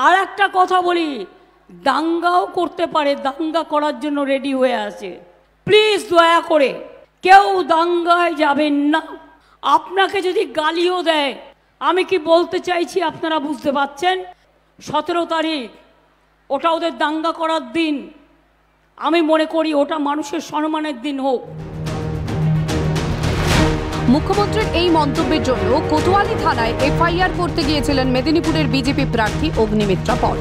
আর একটা কথা বলি, দাঙ্গাও করতে পারে, দাঙ্গা করার জন্য রেডি হয়ে আছে। প্লিজ দয়া করে কেউ দাঙ্গায় যাবেন না। আপনাকে যদি গালিও দেয়, আমি কি বলতে চাইছি আপনারা বুঝতে পারছেন? 17 তারিখ ওটা ওদের দাঙ্গা করার দিন। আমি মনে করি ওটা মানুষের সম্মানের দিন হোক। মুখ্যমন্ত্রীর এই মন্তব্যের জন্য কোতোয়ালি থানায় এফআইআর করতে গিয়েছিলেন মেদিনীপুরের বিজেপি প্রার্থী অগ্নিমিত্রা পল।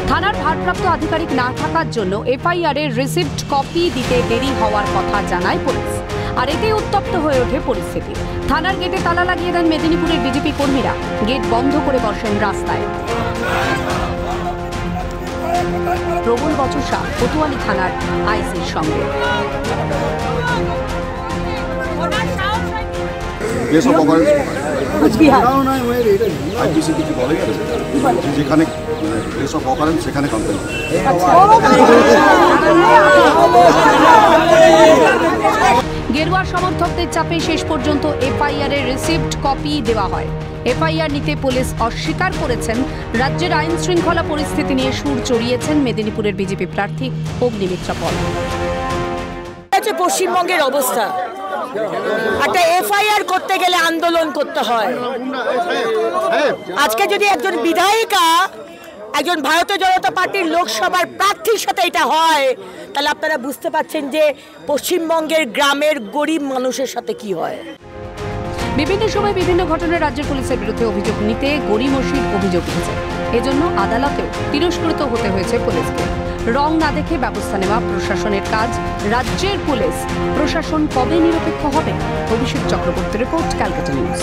থানার ভারপ্রাপ্ত আধিকারিক না থাকার জন্য এফআইআর এর রিসিপ্ট কপি দিতে দেরি হওয়ার কথা জানায় পুলিশ। আর এতে উত্তপ্ত হয়ে ওঠে পরিস্থিতি। থানার গেটে তালা লাগিয়ে দেন মেদিনীপুরের বিজেপি কর্মীরা। গেট বন্ধ করে বসেন রাস্তায়। প্রবল বচসা কোতোয়ালি থানার আইসির সঙ্গে। গেরুয়া সমর্থকদের চাপে শেষ পর্যন্ত এফআইআর এর রিসিপ্ট কপি দেওয়া হয়। এফআইআর নিতে পুলিশ অস্বীকার করেছেন। রাজ্যের আইন শৃঙ্খলা পরিস্থিতি নিয়ে সুর চড়িয়েছেন মেদিনীপুরের বিজেপি প্রার্থী অগ্নিমিত্রা পল। পশ্চিমবঙ্গের অবস্থা, একটা এফআইআর করতে গেলে আন্দোলন করতে হয়। আজকে যদি একজন বিধায়িকা একজন ভারতীয় জনতা পার্টির লোকসভার প্রার্থীর সাথে এটা হয়, তাহলে আপনারা বুঝতে পারছেন যে পশ্চিমবঙ্গের গ্রামের গরিব মানুষের সাথে কি হয়। বিভিন্ন সময় বিভিন্ন ঘটনায় রাজ্যের পুলিশের বিরুদ্ধে অভিযোগ নিতে গড়িমসির অভিযোগ উঠেছে। এজন্য আদালতেও তিরস্কৃত হতে হয়েছে পুলিশকে। রং না দেখে ব্যবস্থা নেওয়া প্রশাসনের কাজ। রাজ্যের পুলিশ প্রশাসন কবে নিরপেক্ষ হবে? অভিষেক চক্রবর্তী রিপোর্ট, ক্যালকাটা নিউজ।